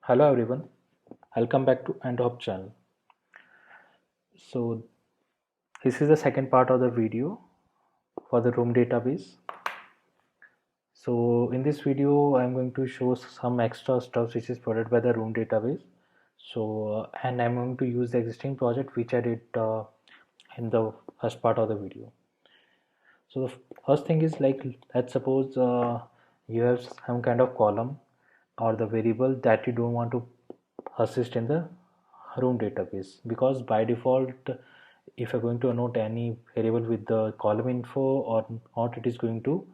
Hello everyone, welcome back to Andhop channel. So this is the second part of the video for the room database. So in this video I'm going to show some extra stuff which is provided by the room database. And I'm going to use the existing project which I did in the first part of the video. So the first thing is, like, let's suppose you have some kind of column or the variable that you don't want to persist in the room database, because by default if you're going to annotate any variable with the column info or not, it is going to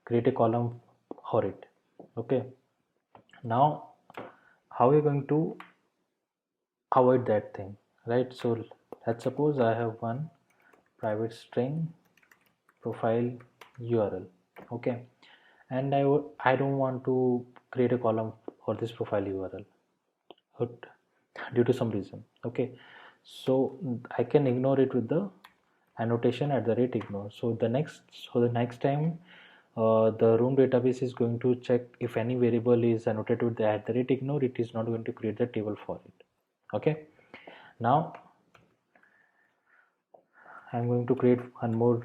create a column for it. Okay, now how are you going to avoid that thing, right? So let's suppose I have one private string profile URL. Okay, and I don't want to create a column for this profile URL due to some reason. Okay, so I can ignore it with the annotation @ignore. So the next time the room database is going to check if any variable is annotated with the @ignore, it is not going to create the table for it. Okay, now I'm going to create one more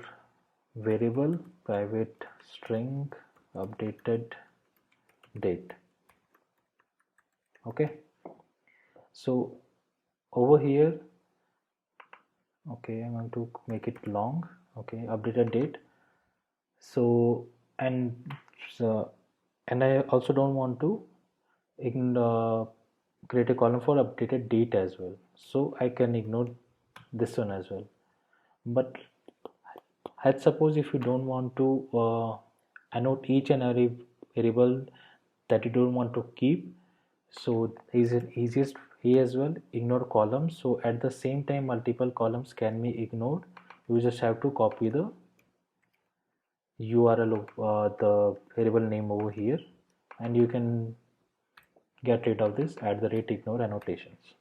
variable, private string updated date. Okay, so over here, okay, I'm going to make it long. Okay, updated date. So and so, and I also don't want to create a column for updated date as well, so I can ignore this one as well. But let's suppose if you don't want to annotate each and every variable that you don't want to keep, so is it easiest here as well, ignore columns. So at the same time multiple columns can be ignored. You just have to copy the URL of the variable name over here, and you can get rid of this @ignore annotations.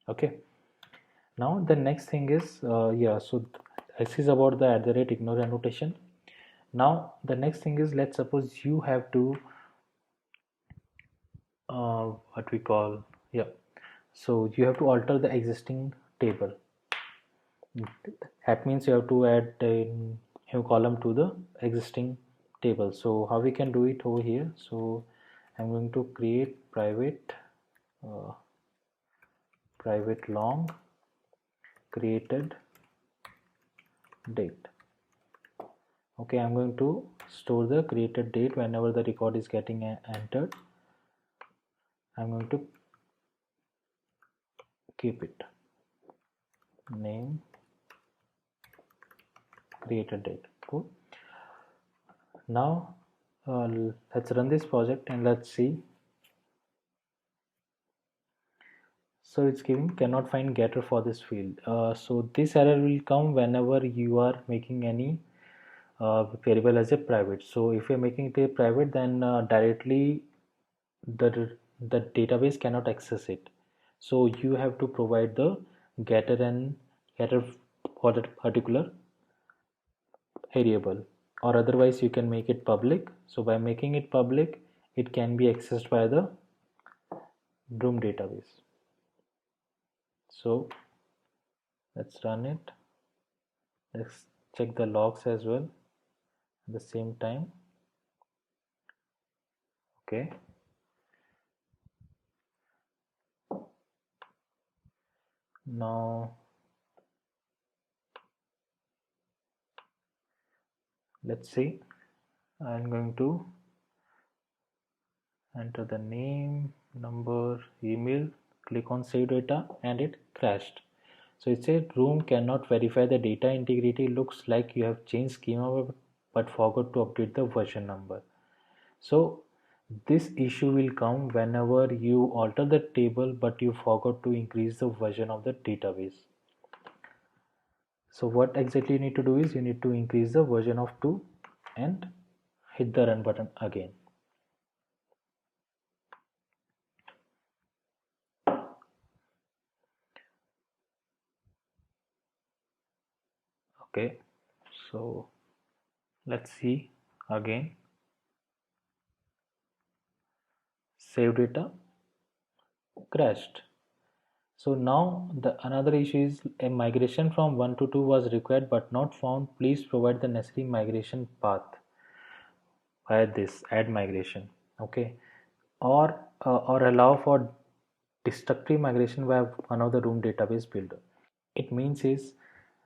Okay, now the next thing is so this is about the @ignore annotation. Now the next thing is, let's suppose you have to what we call, yeah, so you have to alter the existing table. That means you have to add a new column to the existing table. So how we can do it over here? So I'm going to create uh, private long created date. Okay, I'm going to store the created date whenever the record is getting entered. I'm going to keep it name created date. Cool. Now let's run this project and let's see. So it's giving cannot find getter for this field. So this error will come whenever you are making any variable as a private. So if you're making it a private, then directly the database cannot access it. So you have to provide the getter for that particular variable, or otherwise you can make it public. So by making it public, it can be accessed by the room database. So let's run it. Let's check the logs as well at the same time. Okay, now let's see. I'm going to enter the name, number, email, click on save data, and it crashed. So it said room cannot verify the data integrity. Looks like you have changed schema but forgot to update the version number. So this issue will come whenever you alter the table but you forgot to increase the version of the database. So what exactly you need to do is, you need to increase the version of 2 and hit the run button again. Okay, so let's see again. Save data, crashed. So now the another issue is a migration from 1 to 2 was required but not found. Please provide the necessary migration path via this add migration. Okay, or allow for destructive migration via one of the room database builder. It means is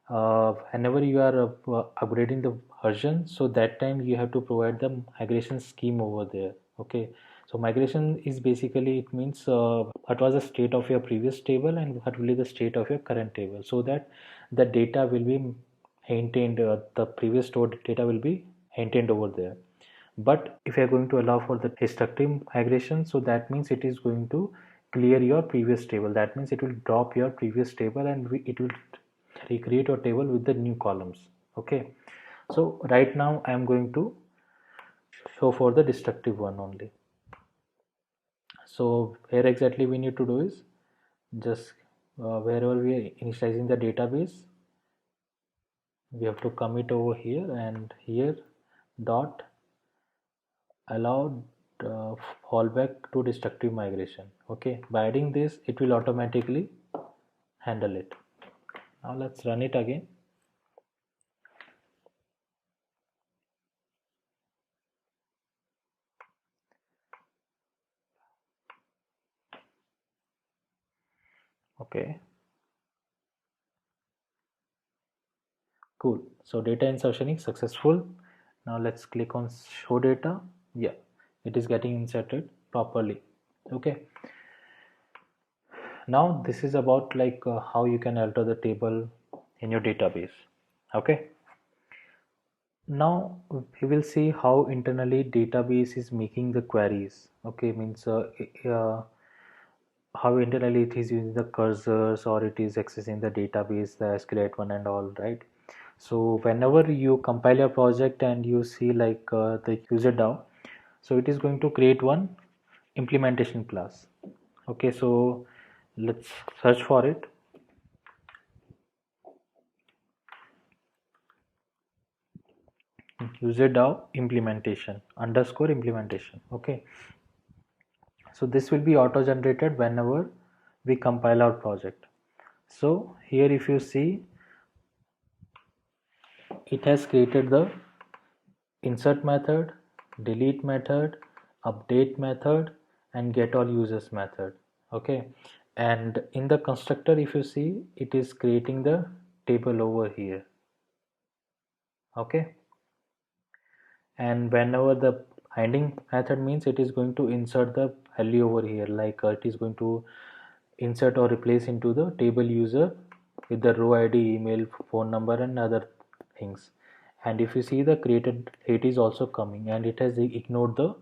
whenever you are upgrading the version, so that time you have to provide the migration scheme over there. Okay, so migration is basically, it means what was the state of your previous table and what will be the state of your current table, so that the data will be maintained, the previous stored data will be maintained over there. But if you are going to allow for the destructive migration, so that means it is going to clear your previous table. That means it will drop your previous table and it will recreate your table with the new columns. Okay, so right now I am going to show for the destructive one only. So where exactly we need to do is just wherever we are initializing the database, we have to commit over here, and here dot allow fallback to destructive migration. Okay, by adding this it will automatically handle it. Now let's run it again. Okay, cool. So data insertion is successful. Now let's click on show data. Yeah, it is getting inserted properly. Okay, now this is about like how you can alter the table in your database. Okay, now we will see how internally database is making the queries. Okay, means how internally it is using the cursors, or it is accessing the database, the SQLite one and all, right? So whenever you compile your project and you see like the user DAO, so it is going to create one implementation class. Okay, so let's search for it. User DAO implementation underscore implementation. Okay, so this will be auto generated whenever we compile our project. So here if you see, it has created the insert method, delete method, update method, and get all users method. Okay, and in the constructor if you see, it is creating the table over here. Okay, and whenever the binding method means, it is going to insert the value over here, like it is going to insert or replace into the table user with the row id, email, phone number, and other things. And if you see, the created date is also coming, and it has ignored the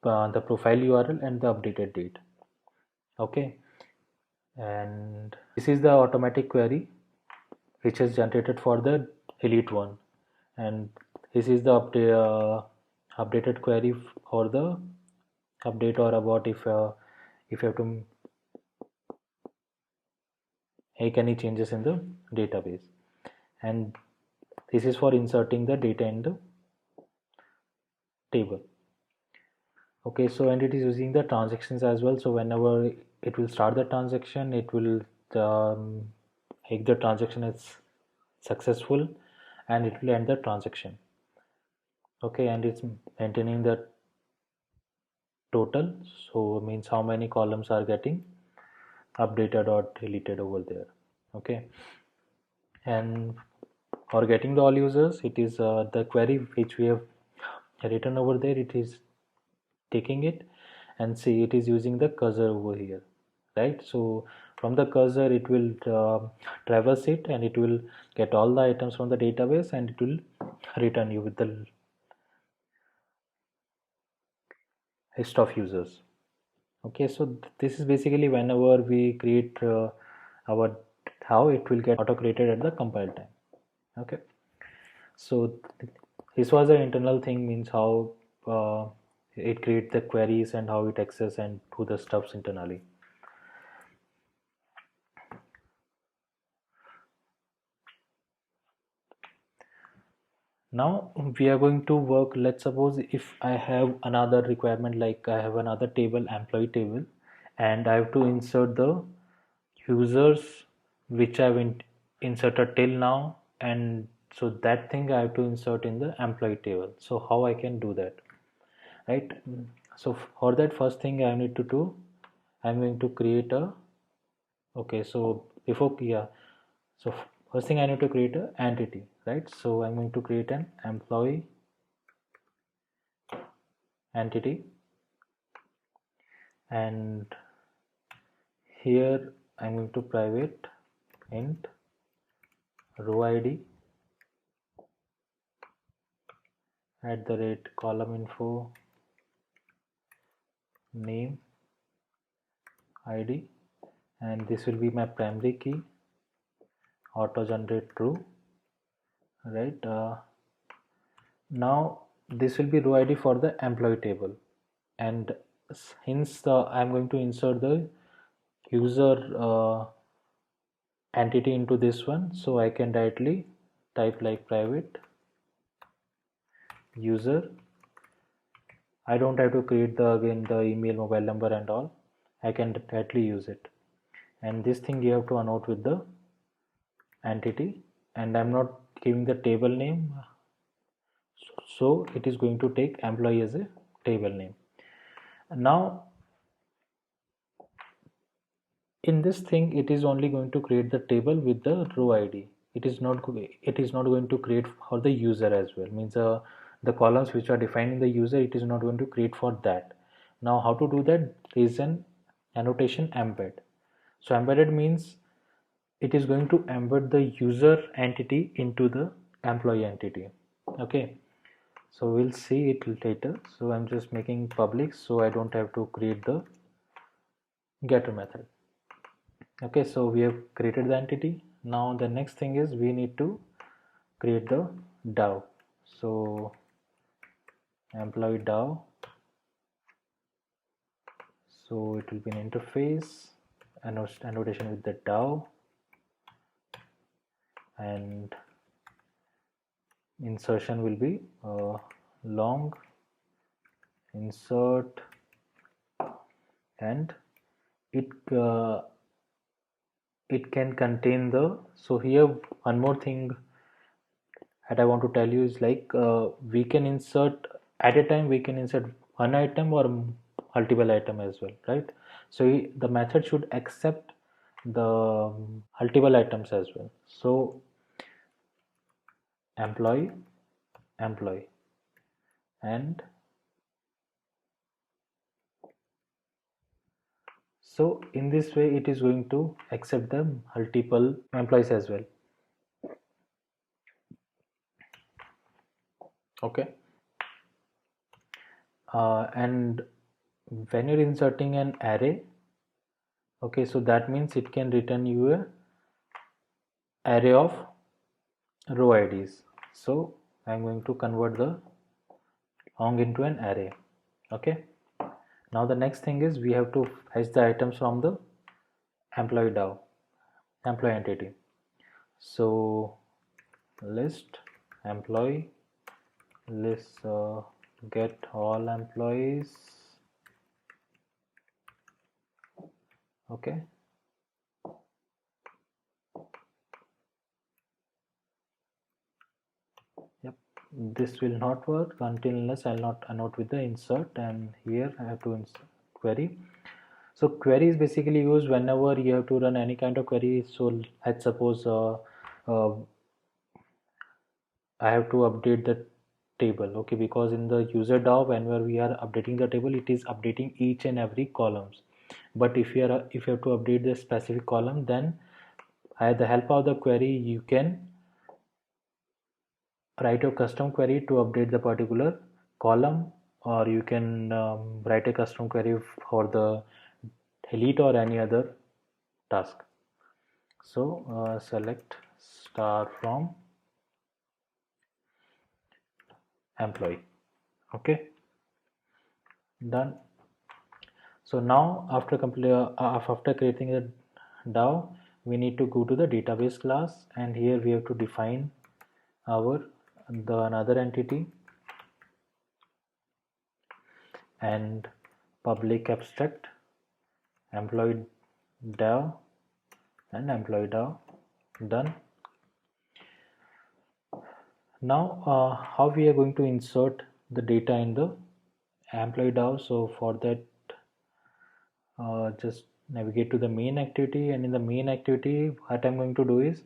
profile URL and the updated date. Okay, and this is the automatic query which is generated for the elite one, and this is the updated query for the update, or about if you have to make any changes in the database. And this is for inserting the data in the table. Okay, so and it is using the transactions as well. So whenever it will start the transaction, it will make the transaction as successful, and it will end the transaction. Okay, and it's maintaining the total, so means how many columns are getting updated or deleted over there. Okay, and for getting the all users, it is the query which we have written over there, it is taking it, and see, it is using the cursor over here, right? So from the cursor it will traverse it, and it will get all the items from the database, and it will return you with the list of users. Okay, so this is basically whenever we create our, how it will get auto created at the compile time. Okay, so this was the internal thing, means how uh, it create the queries and how it access and do the stuffs internally. Now we are going to work, let's suppose if I have another requirement, like I have another table, employee table, and I have to insert the users which I've inserted till now, and so that thing I have to insert in the employee table. So how I can do that, right? So for that, first thing I need to do, I'm going to create a, okay, so before, yeah, so first thing I need to create a entity, right? So I'm going to create an employee entity, and here I'm going to private int row id at the rate column info name id, and this will be my primary key, auto generate true, right? Now this will be row id for the employee table, and hence I'm going to insert the user entity into this one, so I can directly type like private user. I don't have to create the again the email, mobile number and all. I can directly use it, and this thing you have to annotate with the entity, and I'm not giving the table name, so it is going to take employee as a table name. Now in this thing it is only going to create the table with the row id. It is not going to create for the user as well, means the columns which are defining the user, it is not going to create for that. Now how to do that? There is an annotation embed. So embedded means it is going to embed the user entity into the employee entity. Okay, so we'll see it later. So I'm just making public so I don't have to create the getter method. Okay, so we have created the entity. Now the next thing is we need to create the DAO. So employee DAO, so it will be an interface annotation with the DAO, and insertion will be long insert, and it it can contain the, so here one more thing that I want to tell you is like we can insert at a time, we can insert one item or multiple item as well, right? So the method should accept the multiple items as well. So employee employee, and so in this way it is going to accept the multiple employees as well. Okay, and when you're inserting an array, okay, so that means it can return you a array of row IDs. So I'm going to convert the long into an array. Okay, now the next thing is we have to fetch the items from the employee DAO, employee entity. So list employee, list get all employees. Okay, yep, this will not work until unless I'll not annotate with the insert, and here I have to insert query. So query is basically used whenever you have to run any kind of query. So let's suppose uh, I have to update the table, okay, because in the user DAO whenever we are updating the table, it is updating each and every columns. But if you have to update the specific column, then with the help of the query you can write a custom query to update the particular column, or you can write a custom query for the delete or any other task. So select star from employee. Okay, done. So now after creating a DAO, we need to go to the database class, and here we have to define our another entity and public abstract, employee dev and employee dev. Done. Now how we are going to insert the data in the employee dev. So for that, just navigate to the main activity, and in the main activity what I'm going to do is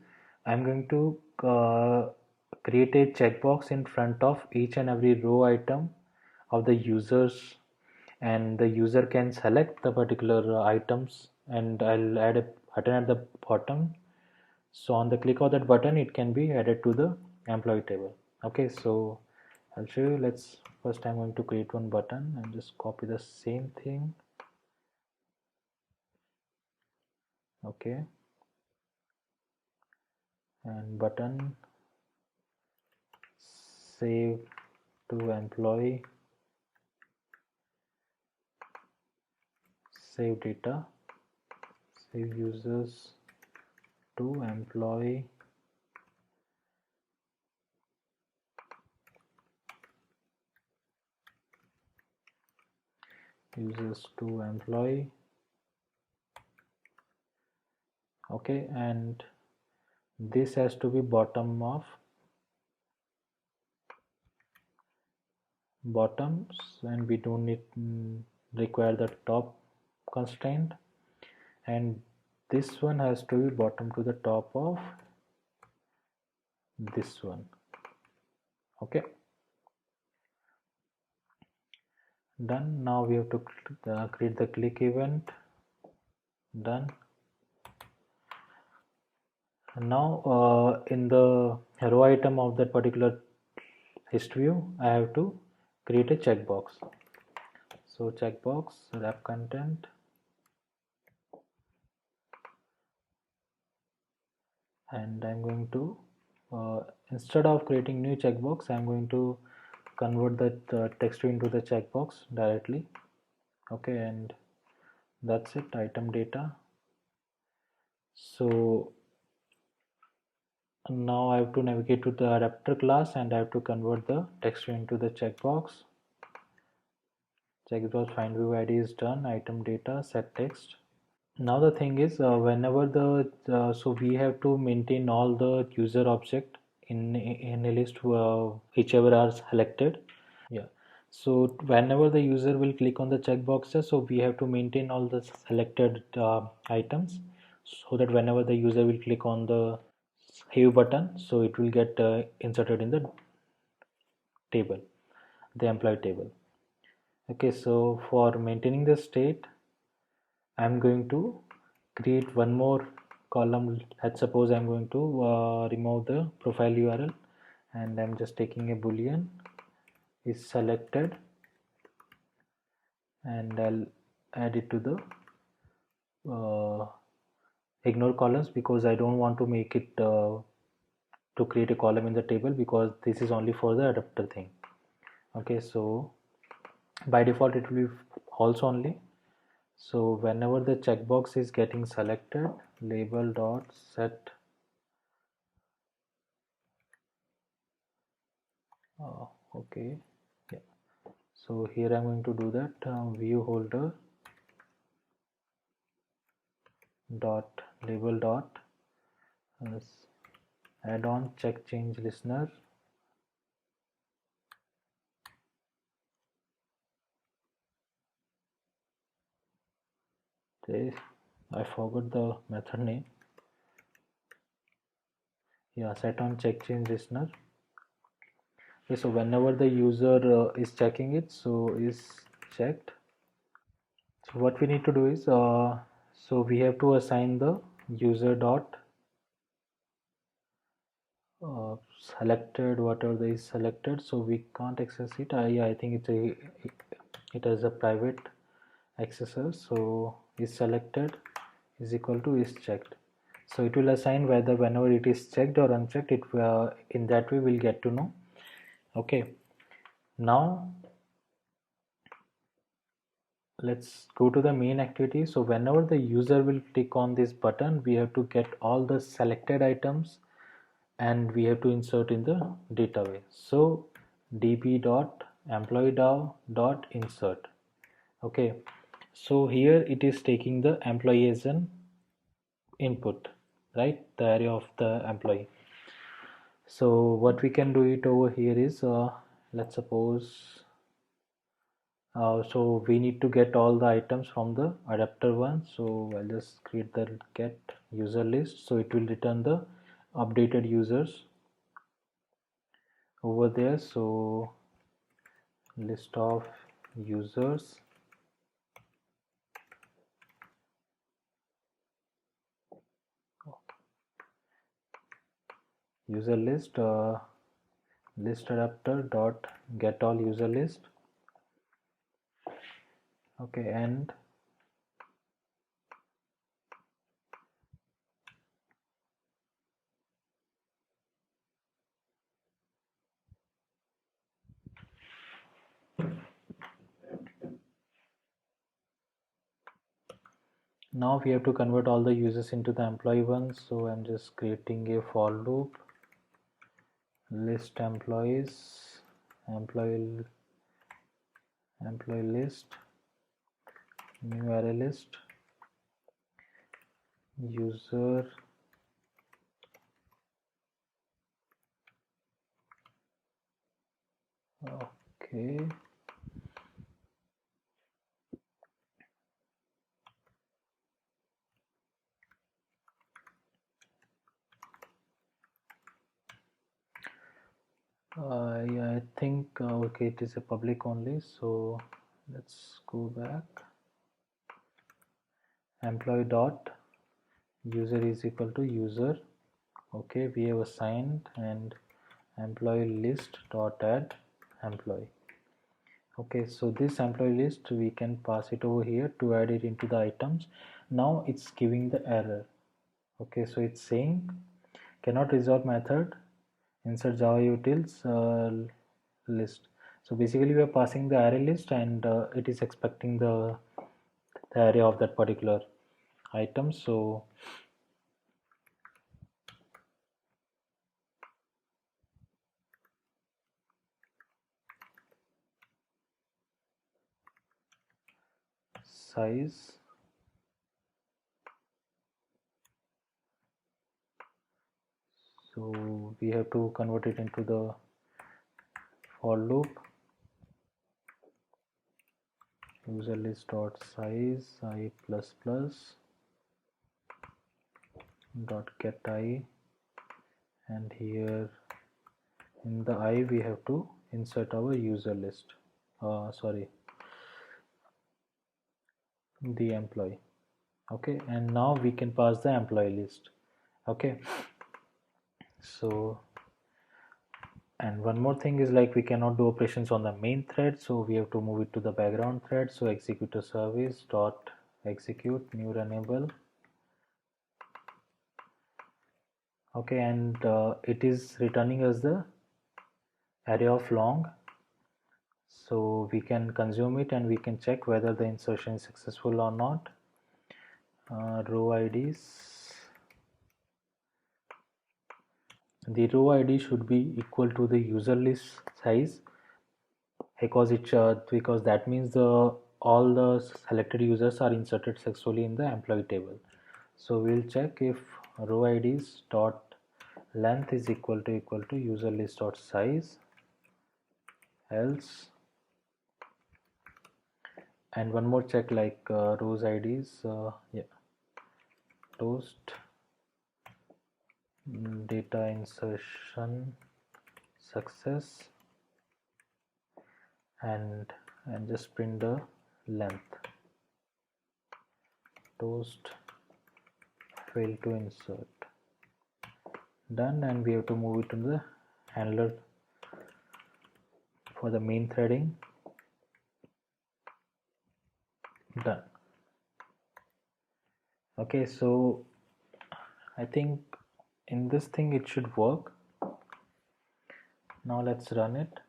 I'm going to create a checkbox in front of each and every row item of the users, and the user can select the particular items, and I'll add a button at the bottom. So on the click of that button it can be added to the employee table. Okay, so I'll show you. Let's first I'm going to create one button and just copy the same thing. Okay, and button save to employee, save data, save users to employee, users to employee. Okay, and this has to be bottom of bottoms, and we don't need require the top constraint, and this one has to be bottom to the top of this one. Okay, done. Now we have to create the click event. Done. Now in the row item of that particular history view I have to create a checkbox. So checkbox wrap content, and I'm going to instead of creating new checkbox I'm going to convert that text view into the checkbox directly. Okay, and that's it. Item data. So now I have to navigate to the adapter class and I have to convert the text view into the checkbox. Checkbox find view ID is done. Item data, set text. Now the thing is whenever the so we have to maintain all the user object in a list whichever are selected. Yeah, so whenever the user will click on the checkboxes, so we have to maintain all the selected items, so that whenever the user will click on the save button, so it will get inserted in the table, the employee table. Okay, so for maintaining the state I'm going to create one more column. Let's suppose I'm going to remove the profile URL, and I'm just taking a boolean is selected, and I'll add it to the ignore columns, because I don't want to make it to create a column in the table, because this is only for the adapter thing. Okay, so by default it will be false only. So whenever the checkbox is getting selected, label dot set okay, yeah. So here I'm going to do that view holder dot label dot add on check change listener. Okay, I forgot the method name. Yeah, set on check change listener. Okay, so whenever the user is checking it, so is checked. So what we need to do is so we have to assign the user dot selected, whatever is selected, so we can't access it. I think it has a private accessor. So is selected is equal to is checked. So it will assign whether whenever it is checked or unchecked. It in that way we'll get to know. Okay, now let's go to the main activity. So whenever the user will click on this button, we have to get all the selected items and we have to insert in the database. So db dot employee dot insert. Okay, So here it is taking the employee as an input, right? The array of the employee. So what we can do it over here is, let's suppose, so we need to get all the items from the adapter one. So I'll just create the get user list. So it will return the updated users over there. So list of users, user list, list adapter dot get all user list. Okay, and now we have to convert all the users into the employee ones. So I'm just creating a for loop, list employees, employee list, new array list, user, okay, yeah, I think okay, it is a public only. So let's go back. Employee dot user is equal to user. Okay, we have assigned, and employee list dot add employee. Okay, so this employee list we can pass it over here to add it into the items. Now it's giving the error. Okay, so it's saying cannot resolve method insert java utils list. So basically we are passing the array list, and it is expecting the array of that particular item. So size, so we have to convert it into the for loop, user list dot size I plus plus dot get I, and here in the I we have to insert our user list, sorry, the employee. Okay, and now we can pass the employee list. Okay, so, and one more thing is, like, we cannot do operations on the main thread, so we have to move it to the background thread. So executor service dot execute new runnable. Okay, and it is returning us the array of long, so we can consume it and we can check whether the insertion is successful or not. Row IDs, the row ID should be equal to the user list size, because because that means the all the selected users are inserted successfully in the employee table. So we'll check if row IDs dot length is equal to user list dot size, else. And one more check, like rows IDs, yeah, toast data insertion success, and just print the length, toast fail to insert, done. And we have to move it to the handler for the main threading, done. Okay, so I think in this thing it should work. Now let's run it.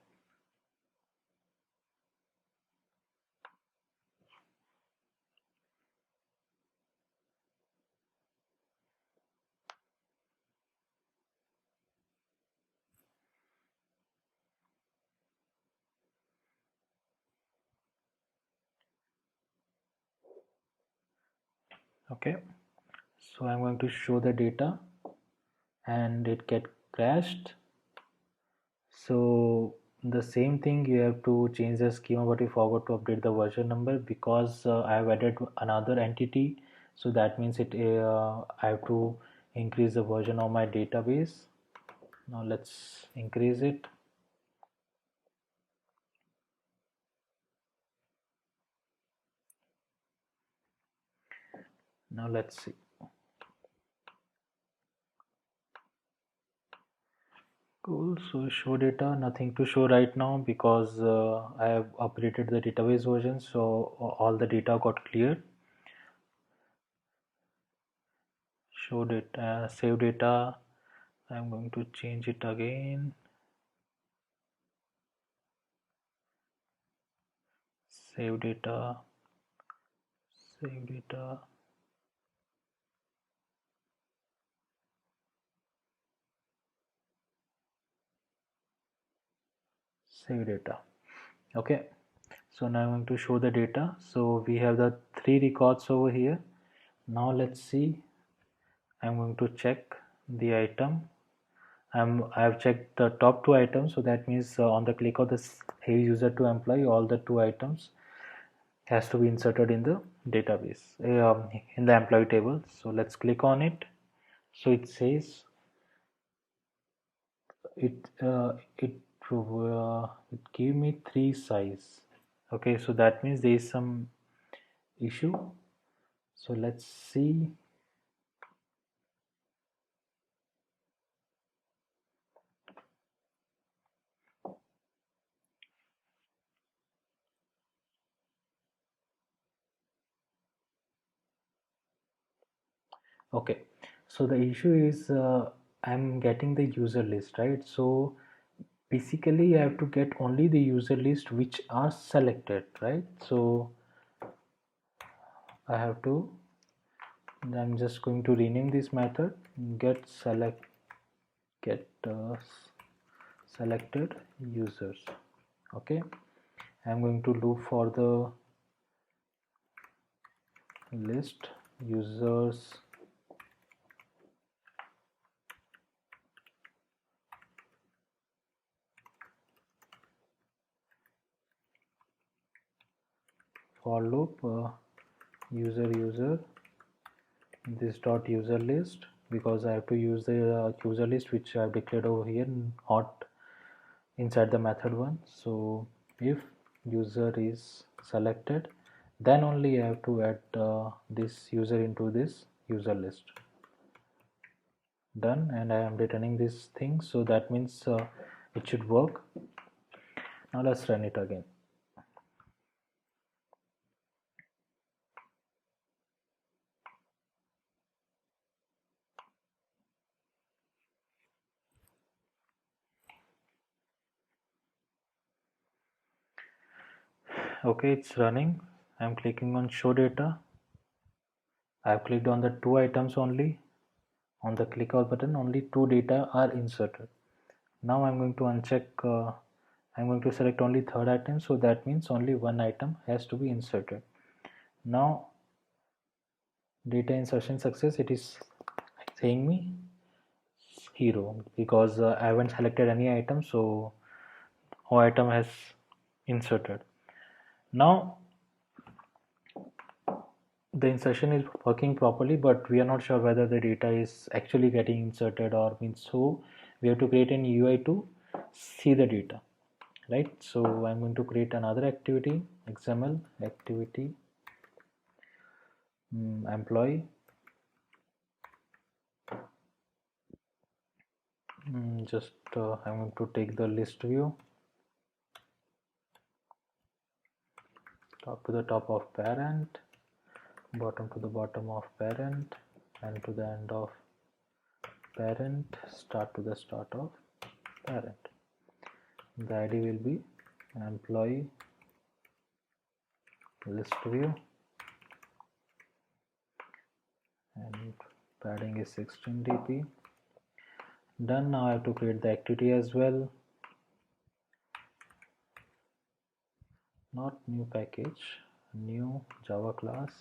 Okay, so I'm going to show the data and it get crashed. So the same thing, you have to change the schema, but you forgot to update the version number because I have added another entity. So that means I have to increase the version of my database. Now let's increase it. Now let's see. Cool. So show data, nothing to show right now because I have updated the database version, so all the data got cleared. Show data, save data. I'm going to change it again. Save data, save data. Save data. Okay, so now I'm going to show the data. So we have the 3 records over here. Now let's see. I'm going to check the item. I've checked the top 2 items, so that means on the click of this hey user to employee, all the 2 items has to be inserted in the database, in the employee table. So let's click on it. So it says it gave me 3 size. Okay, so that means there is some issue. So let's see. Okay, so the issue is I'm getting the user list, right? So basically I have to get only the user list which are selected, right? So I have to, I'm just going to rename this method get selected users. Okay, I'm going to loop for the list users for loop user this dot user list, because I have to use the user list which I have declared over here, not inside the method one. So if user is selected, then only I have to add this user into this user list. Done, and I am returning this thing, so that means it should work. Now let's run it again. Okay, it's running. I'm clicking on show data. I've clicked on the 2 items only. On the click out button, only 2 data are inserted. Now I'm going to uncheck, I'm going to select only third item, so that means only 1 item has to be inserted. Now data insertion success, it is saying me 0 because I haven't selected any item, so no item has inserted. Now the insertion is working properly, but we are not sure whether the data is actually getting inserted or means, so we have to create an UI to see the data, right? So I'm going to create another activity, XML activity employee, just I'm going to take the list view, top to the top of parent, bottom to the bottom of parent, and to the end of parent, start to the start of parent. The ID will be employee list view and padding is 16 dp. Done. Now I have to create the activity as well. Not new package, new Java class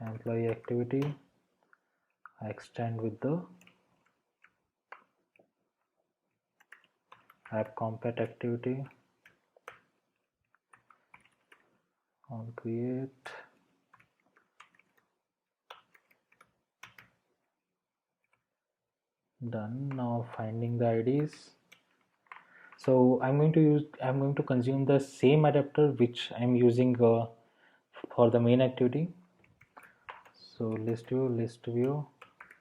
employee activity, I extend with the app compat activity on create. Done. Now finding the IDs. So I'm going to consume the same adapter which I'm using for the main activity. So list view,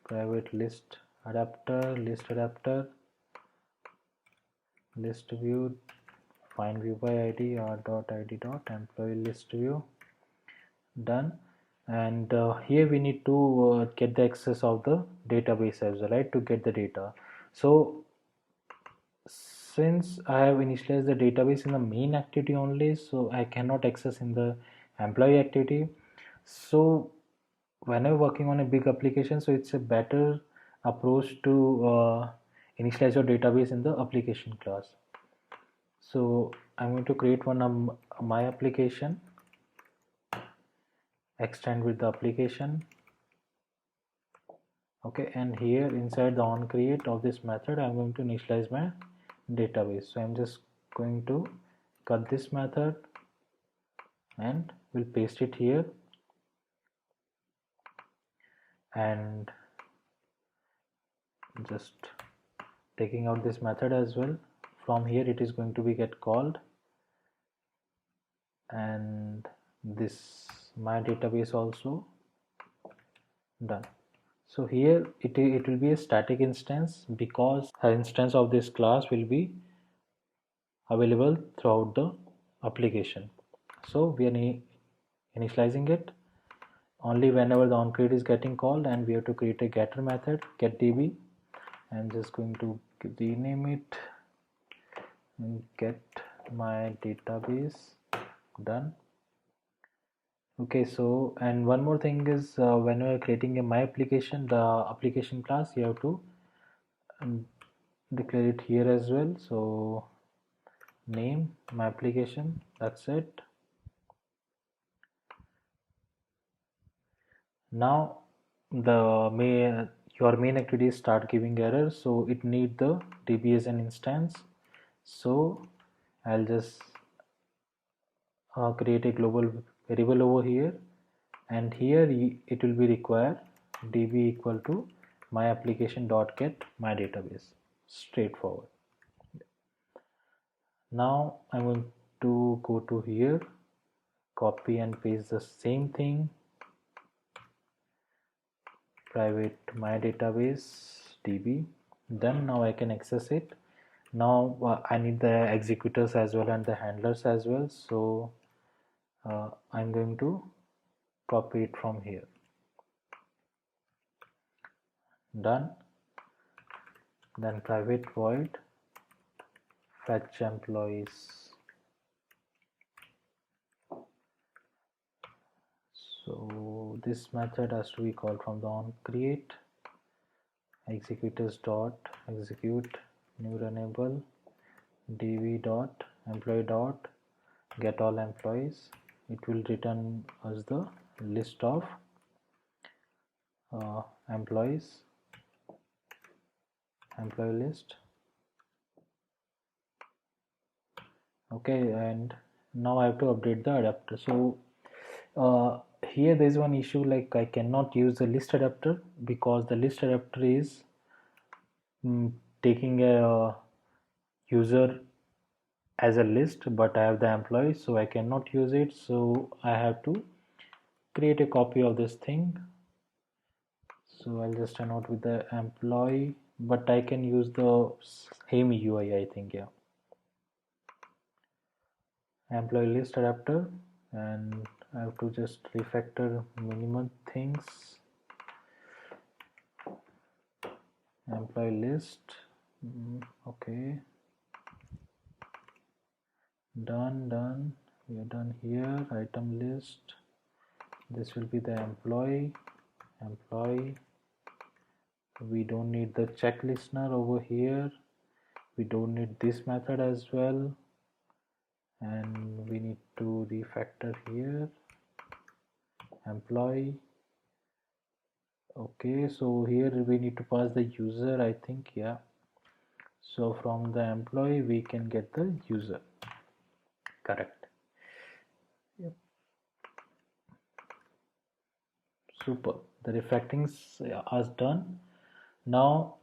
private list adapter, list view, find view by ID r.id dot employee list view. Done. And here we need to get the access of the database as well, right, to get the data. So since I have initialized the database in the main activity only, so I cannot access in the employee activity. So whenever working on a big application, so it's a better approach to initialize your database in the application class. So I'm going to create one of my application, extend with the application. Okay, and here inside the on create of this method, I'm going to initialize my database. So I'm just going to cut this method and we'll paste it here, and just taking out this method as well. From here it is going to be get called, and this my database also done. So here it will be a static instance because an instance of this class will be available throughout the application. So we are initializing it only whenever the onCreate is getting called, and we have to create a getter method, getDB. I'm just going to rename it and get my database. Done. Okay, so and one more thing is when you are creating a my application, the application class, you have to declare it here as well. So name my application, that's it. Now your main activities start giving errors, so it need the DB as an instance. So I'll just create a global variable over here, and here it will be required db equal to my application dot get my database. Straightforward. Now I'm going to go to here, copy and paste the same thing, private my database db. Then now I can access it. Now I need the executors as well and the handlers as well, so I'm going to copy it from here. Done. Then private void fetch employees. So this method has to be called from the on create executors dot execute new runnable db dot employee dot get all employees. It will return us the list of employees, employee list. Okay, and now I have to update the adapter. So here there is one issue, like I cannot use the list adapter because the list adapter is taking a user as a list, but I have the employee, so I cannot use it. So I have to create a copy of this thing. So I'll just turn out with the employee, but I can use the same UI, I think. Yeah, employee list adapter, and I have to just refactor minimum things. Employee list. Okay, done. We are done here. Item list, this will be the employee. We don't need the check listener over here. We don't need this method as well, and we need to refactor here employee. Okay, so here we need to pass the user, I think. Yeah, so from the employee we can get the user. Correct. Yep. Super. The refactorings are done. Now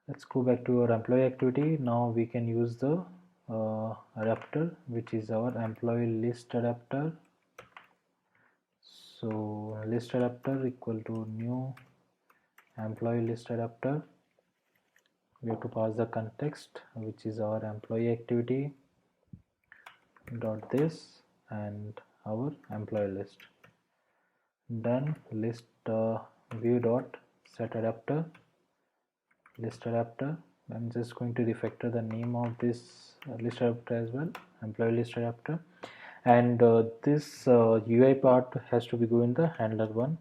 let's go back to our employee activity. Now we can use the adapter, which is our employee list adapter. So list adapter equal to new employee list adapter. We have to pass the context, which is our employee activity dot this and our employee list. Done. List view dot set adapter list adapter. I'm just going to refactor the name of this list adapter as well, employee list adapter, and this UI part has to be go in the handler one.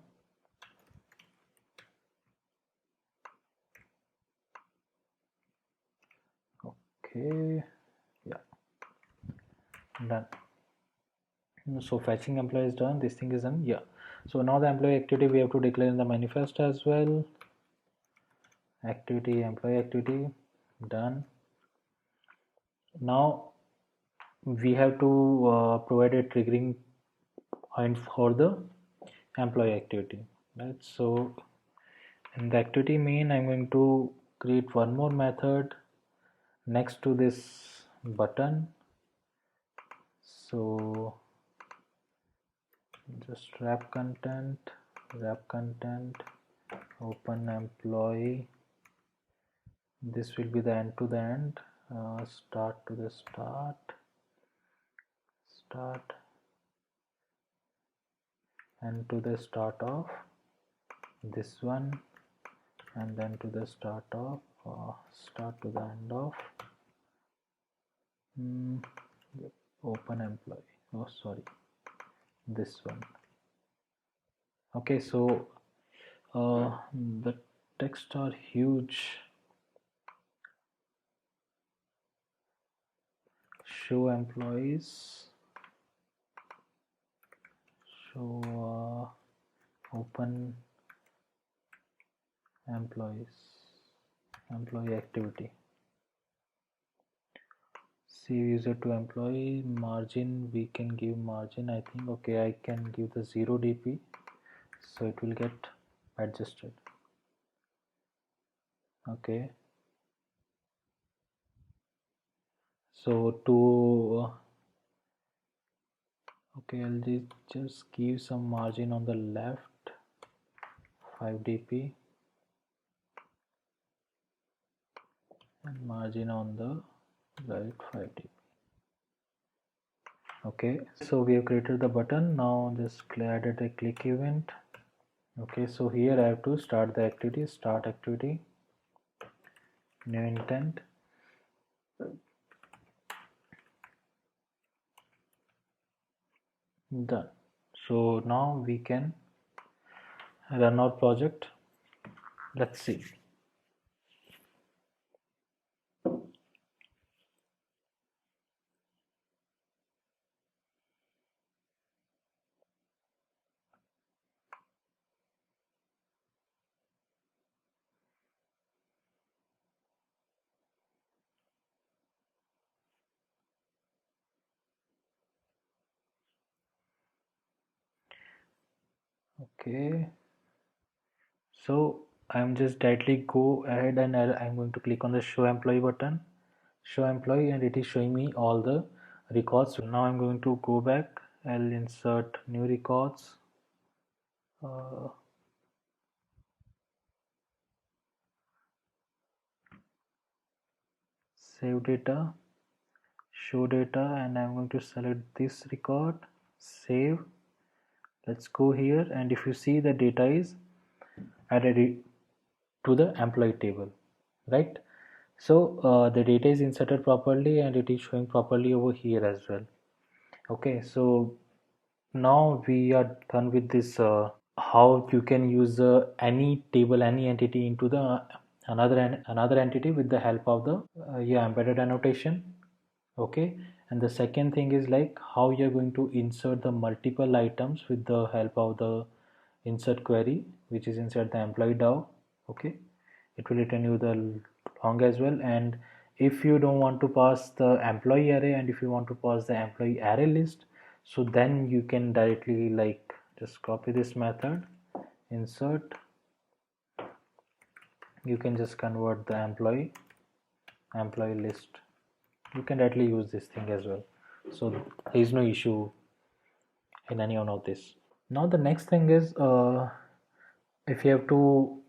Okay, yeah, done. So fetching employee is done, this thing is done. Yeah, so now the employee activity we have to declare in the manifest as well. Activity, employee activity, done. Now we have to provide a triggering point for the employee activity, right? So in the activity main I'm going to create one more method next to this button. So just wrap content open employee. This will be the end to the end, start to the start and to the start of this one, and then to the start of start to the end of yep, open employee. Oh sorry, this one. Okay, so the text are huge. Show employees, show open employees, employee activity. Save user to employee. Margin, we can give margin, I think. Okay, I can give the 0 dp, so it will get adjusted. Okay, so to okay, I'll just give some margin on the left, 5 dp, and margin on the right, 5 dp. Okay, so we have created the button. Now just added a click event. Okay, so here I have to start the activity, start activity, new intent. Done. So now we can run our project. Let's see. Okay, so I'm just directly go ahead and I'm going to click on the show employee button, show employee, and it is showing me all the records. Now I'm going to go back. I'll insert new records. Save data, show data, and I'm going to select this record, save. Let's go here, and if you see, the data is added to the employee table, right? So the data is inserted properly and it is showing properly over here as well. Okay, so now we are done with this, how you can use any table, any entity into the another entity with the help of the yeah, embedded annotation. Okay, and the second thing is like how you're going to insert the multiple items with the help of the insert query which is inside the employee DAO. Okay, it will return you the long as well. And if you don't want to pass the employee array and if you want to pass the employee array list, so then you can directly like just copy this method, insert, you can just convert the employee list. You can directly use this thing as well, so there is no issue in any one of this. Now the next thing is if you have to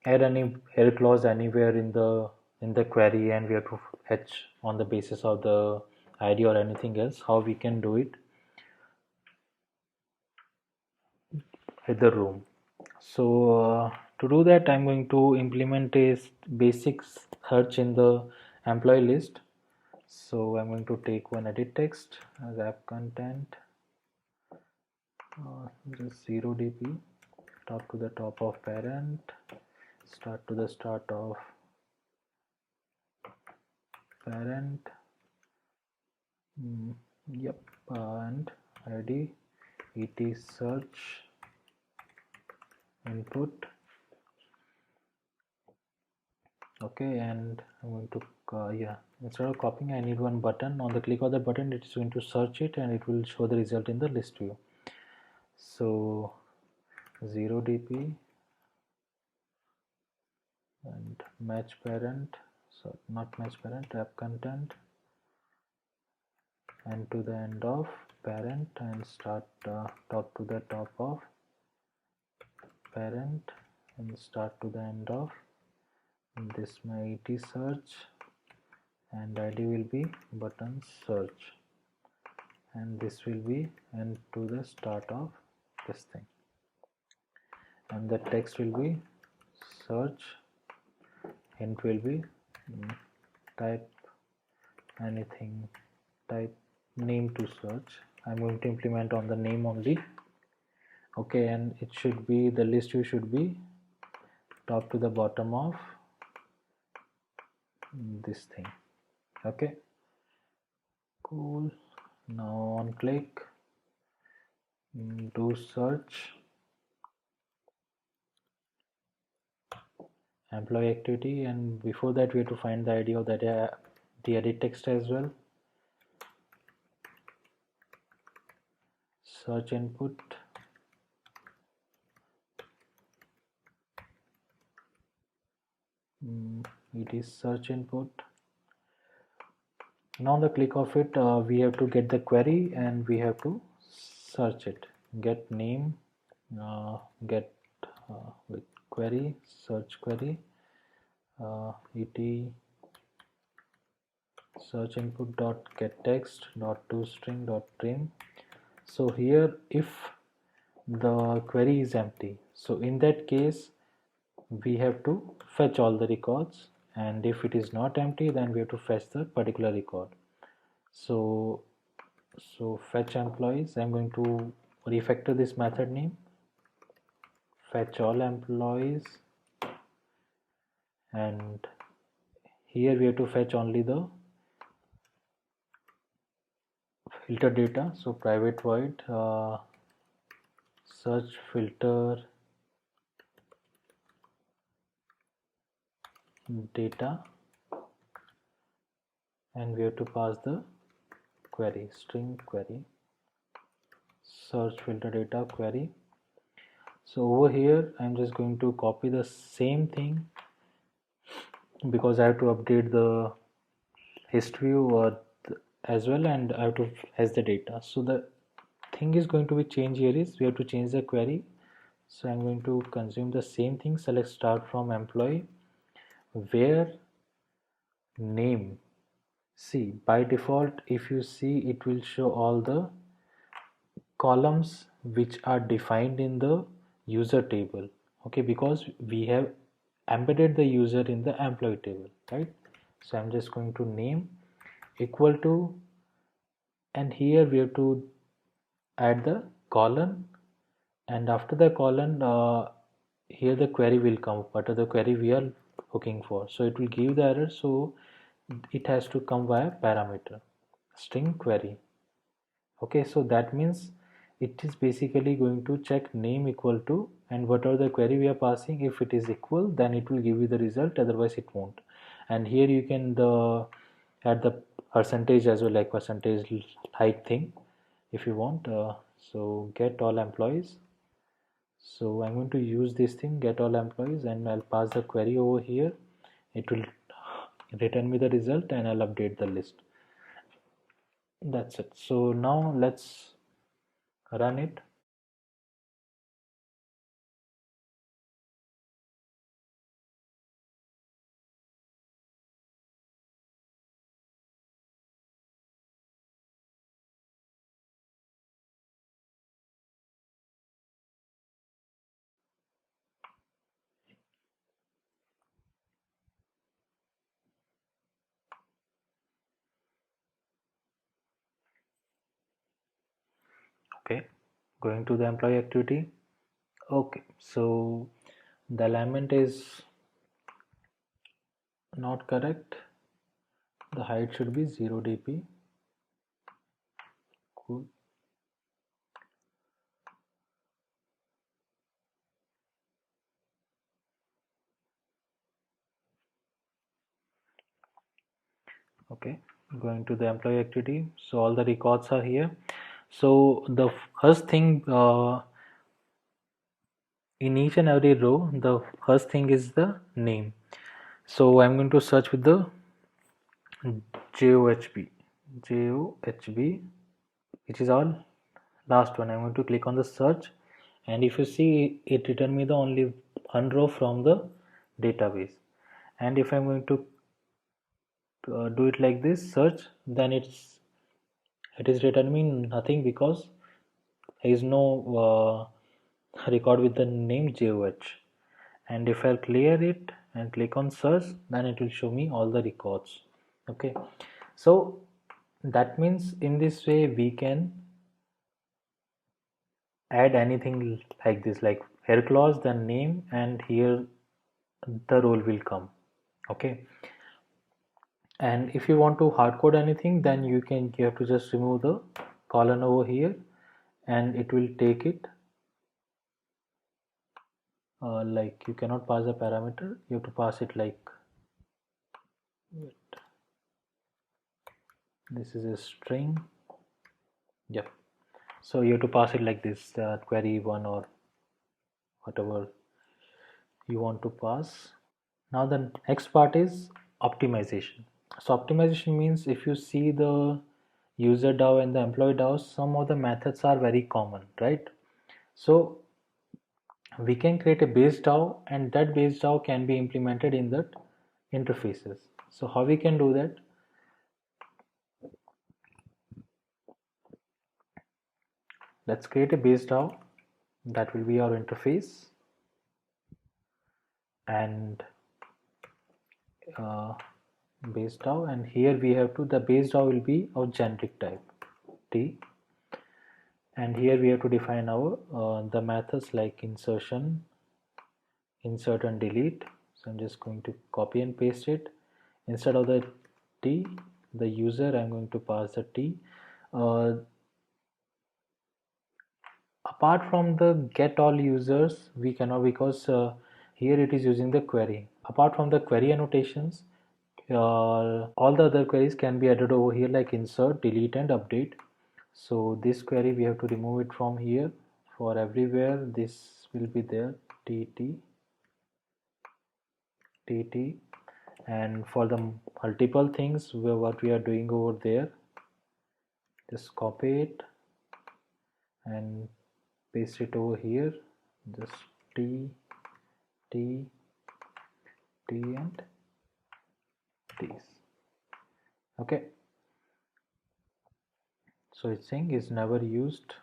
add any here clause anywhere in the query and we have to fetch on the basis of the ID or anything else, how we can do it with the room. So to do that, I'm going to implement a basic search in the employee list. So I'm going to take one edit text as app content, just 0dp, top to the top of parent, start to the start of parent, yep, and ID et search input. Okay, and I'm going to instead of copying, I need one button. On the click of the button, it is going to search it and it will show the result in the list view. So 0dp and match parent, so not match parent, app content, and to the end of parent and start top to the top of parent and start to the end of this my et search, and ID will be button search, and this will be and to the start of this thing, and the text will be search, hint will be type anything, type name to search. I'm going to implement on the name only. Okay, and it should be the list view should be top to the bottom of this thing. Okay, cool. Now on click, do search employee activity, and before that we have to find the ID of the edit text as well. Search input, it is search input. Now on the click of it, we have to get the query and we have to search it. Get name, get with query, search query, et search input dot get text dot toString dot trim. So here if the query is empty, so in that case we have to fetch all the records, and if it is not empty then we have to fetch the particular record. So fetch employees, I'm going to refactor this method name, fetch all employees, and here we have to fetch only the filter data. So private void search filter data, and we have to pass the query, string query, search filter data query. So over here I'm just going to copy the same thing because I have to update the history as well, and I have to fetch the data. So the thing is going to be changed here is we have to change the query. So I'm going to consume the same thing, select start from employee, where name, see by default if you see it will show all the columns which are defined in the user table. Okay, because we have embedded the user in the employee table, right? So I'm just going to name equal to, and here we have to add the colon, and after the colon here the query will come, what are the query we are looking for. So it will give the error, so it has to come via parameter string query. Okay, so that means it is basically going to check name equal to, and whatever the query we are passing, if it is equal, then it will give you the result, otherwise it won't. And here you can add the percentage as well, like percentage height thing if you want. So get all employees. So I'm going to use this thing, get all employees, and I'll pass the query over here. It will return me the result and I'll update the list. That's it. So now let's run it. Okay, going to the employee activity. Okay, so the alignment is not correct. The height should be 0 dp. Cool. Okay, going to the employee activity. So all the records are here. So the first thing, in each and every row, the first thing is the name. So I'm going to search with the JOHB, JOHB, which is all last one. I'm going to click on the search, and if you see, it return me the only one row from the database. And if I'm going to do it like this, search, then it is return me nothing, because there is no record with the name JOH. And if I clear it and click on search, then it will show me all the records. Okay, so that means in this way we can add anything like this, like here clause, then name, and here the role will come. Okay, and if you want to hard code anything, then you have to just remove the colon over here, and it will take it. Like you cannot pass a parameter, you have to pass it like, this is a string. Yep, so you have to pass it like this, query one or whatever you want to pass. Now the next part is optimization. So optimization means, if you see the user DAO and the employee DAO, some of the methods are very common, right? So we can create a base DAO, and that base DAO can be implemented in the interfaces. So how we can do that? Let's create a base DAO. That will be our interface, and base DAO, and here we have to, the base DAO will be of generic type T, and here we have to define our the methods like insertion, insert and delete. So I'm just going to copy and paste it. Instead of the T, the user, I'm going to pass the T. Apart from the get all users, we cannot, because here it is using the query. Apart from the query annotations, all the other queries can be added over here, like insert, delete and update. So this query we have to remove it from here. For everywhere this will be there, tt, tt, and for the multiple things, what we are doing over there, just copy it and paste it over here, just t, t, t and t's. Okay, so it's saying is never used.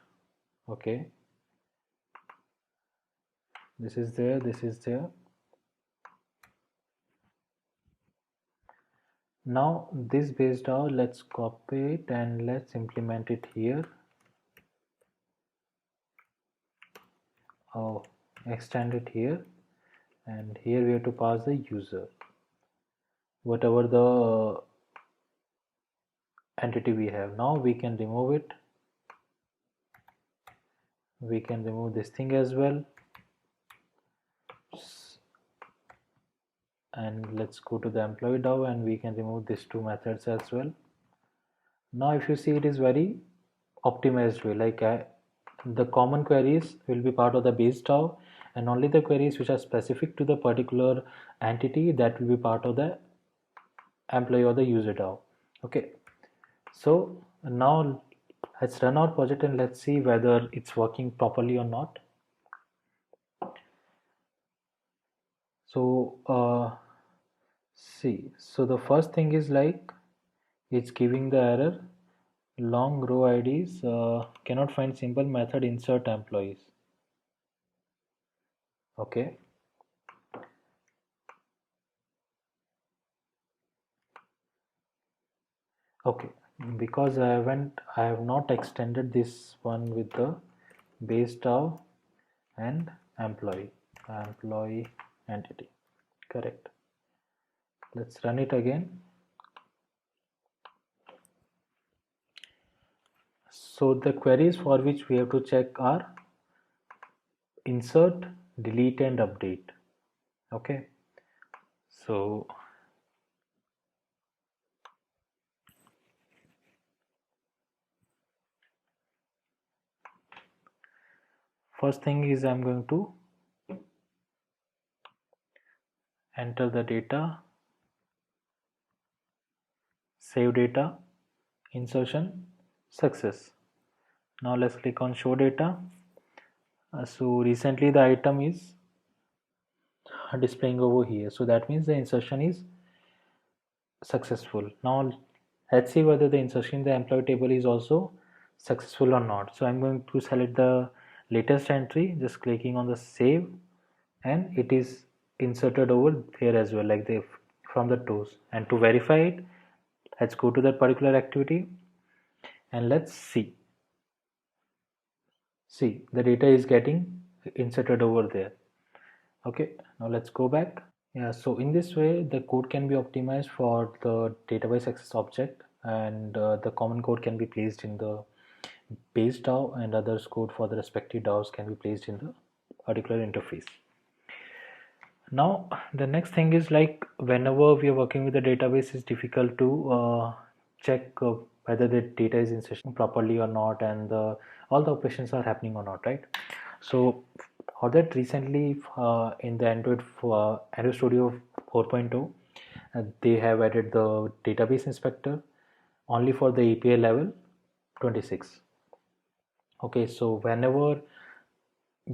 Okay, this is there, this is there. Now this base DAO, let's copy it and let's implement it here. Oh, extend it here, and here we have to pass the user, whatever the entity we have. Now we can remove it, We can remove this thing as well, and let's go to the employee DAO and we can remove these two methods as well. Now if you see, it is very optimized way, like the common queries will be part of the base DAO, and only the queries which are specific to the particular entity, that will be part of the employee or the user DAO. Okay, so now let's run our project and let's see whether it's working properly or not. So see, so the first thing is like it's giving the error long row IDs cannot find simple method insert employees. Okay, okay, because I have not extended this one with the base DAO and employee entity. Correct. Let's run it again. So the queries for which we have to check are insert, delete and update. Okay, so first thing is I'm going to enter the data, save data, insertion, success. Now let's click on show data. So recently the item is displaying over here, so that means the insertion is successful. Now let's see whether the insertion in the employee table is also successful or not. So I'm going to select the latest entry, just clicking on the save, and it is inserted over here as well, like the from the toes. And to verify it, let's go to that particular activity and let's see the data is getting inserted over there. Okay, now let's go back. Yeah, so in this way the code can be optimized for the database access object, and the common code can be placed in the base DAO, and others code for the respective DAOs can be placed in the particular interface. Now the next thing is, like, whenever we are working with the database, it's difficult to check whether the data is insertion properly or not, and all the operations are happening or not, right? So for that, recently in the Android Studio 4.0, they have added the database inspector only for the API level 26. Okay, so whenever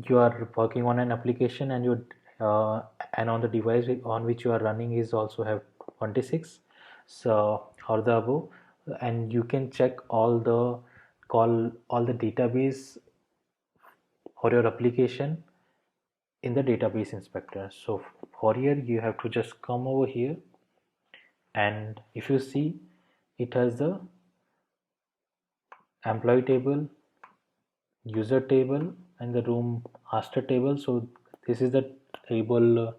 you are working on an application and you and on the device on which you are running is also have 26, so or the above, and you can check all the database or your application in the database inspector. So for here you have to just come over here, and if you see, it has the employee table, user table and the room master table. So this is the table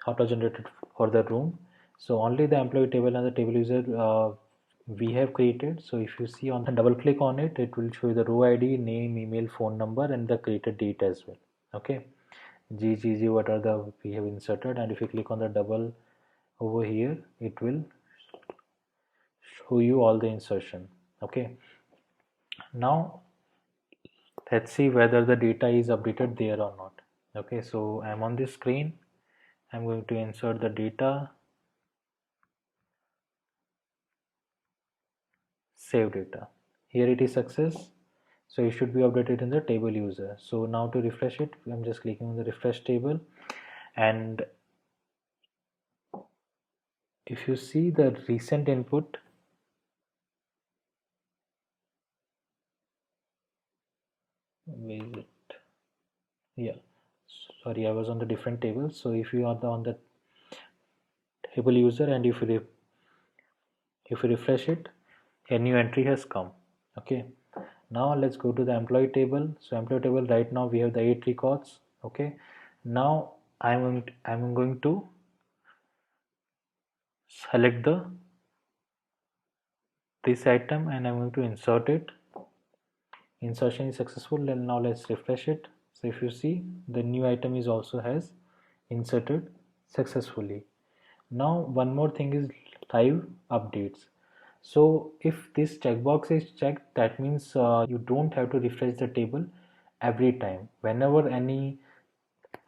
auto generated for the room. So only the employee table and the table user we have created. So if you see, on the double click on it, it will show you the row ID, name, email, phone number and the created date as well. Okay, GGG, what are the we have inserted, and if you click on the double over here, it will show you all the insertion. Okay, now let's see whether the data is updated there or not. Okay, so I'm on this screen. I'm going to insert the data, save data. Here it is success, so it should be updated in the table user. So now to refresh it, I'm just clicking on the refresh table, and if you see the recent input, where is it? Yeah, sorry, I was on the different table. So if you are on the table user, and if you refresh it, a new entry has come. Okay, now let's go to the employee table. So employee table, right now we have the 8 records. Okay, now I'm going to select the this item and I'm going to insert it insertion is successful. And now let's refresh it. So if you see, the new item is also has inserted successfully. Now one more thing is live updates. So if this checkbox is checked, that means you don't have to refresh the table every time. Whenever any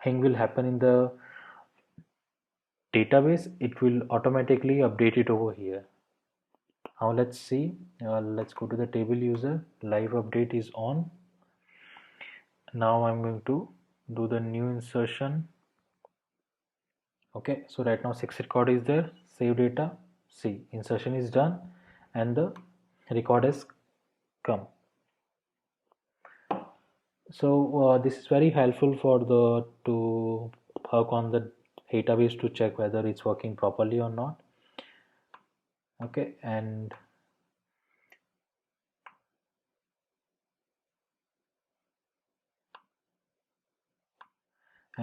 thing will happen in the database, it will automatically update it over here. Now let's see, let's go to the table user. Live update is on. Now I'm going to do the new insertion. Okay, so right now 6 record is there. Save data. See, insertion is done and the record has come. So this is very helpful for the to work on the database to check whether it's working properly or not. Okay, and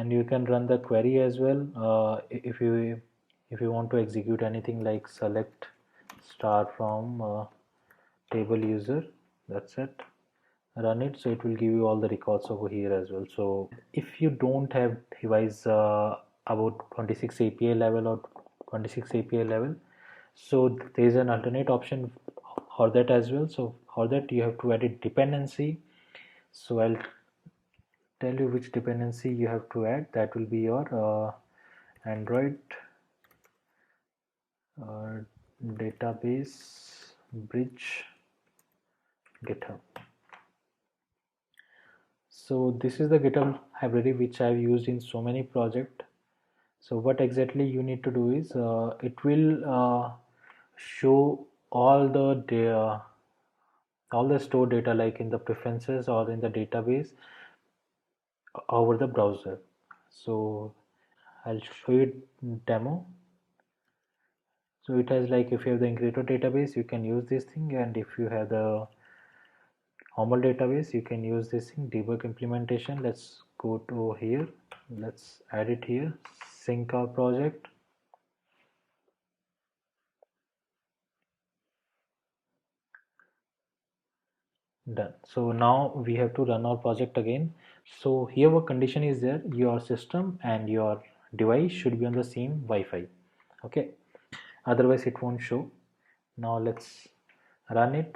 you can run the query as well. If you want to execute anything like select star from table user, that's it, run it, so it will give you all the records over here as well. So if you don't have device about 26 API level or 26 API level, so there is an alternate option for that as well. So for that you have to edit dependency. So I'll tell you which dependency you have to add. That will be your Android uh, database bridge GitHub. So this is the GitHub library which I've used in so many projects. So what exactly you need to do is it will show all the stored data like in the preferences or in the database over the browser. So I'll show you demo. So it has like, if you have the Ingredo database, you can use this thing, and if you have the normal database, you can use this thing, debug implementation. Let's go to here, let's add it here, sync our project. Done. So now we have to run our project again. So here our condition is there, your system and your device should be on the same Wi-Fi. Okay, otherwise it won't show. Now let's run it.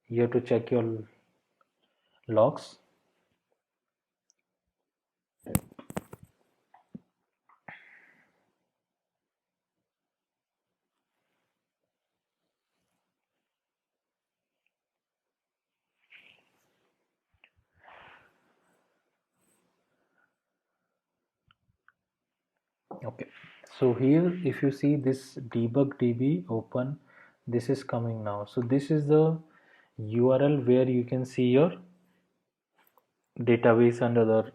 You have to check your logs. Okay, so here if you see this debug db open, this is coming now. So this is the URL where you can see your database and other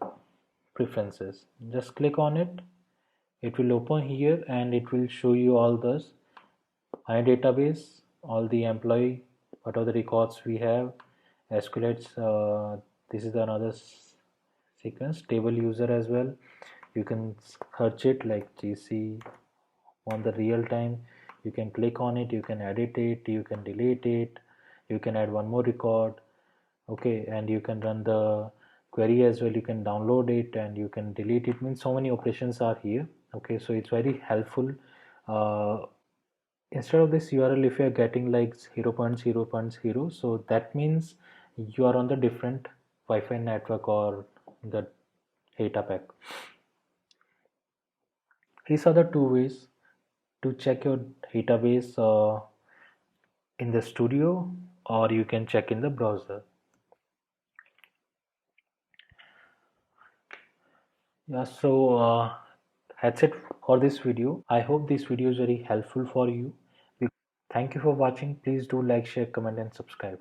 preferences. Just click on it, it will open here and it will show you all this my database, all the employee, what are the records we have, SQLites, this is another sequence, table user as well. You can search it like GC on the real time. You can click on it, you can edit it, you can delete it, you can add one more record. Okay, and you can run the query as well, you can download it and you can delete it. Means so many operations are here. Okay, so it's very helpful. Instead of this URL, if you are getting like 0.0.0, so that means you are on the different Wi-Fi network or the data pack. These are the two ways to check your database in the studio, or you can check in the browser. Yeah, so that's it for this video. I hope this video is very helpful for you. Thank you for watching. Please do like, share, comment and subscribe.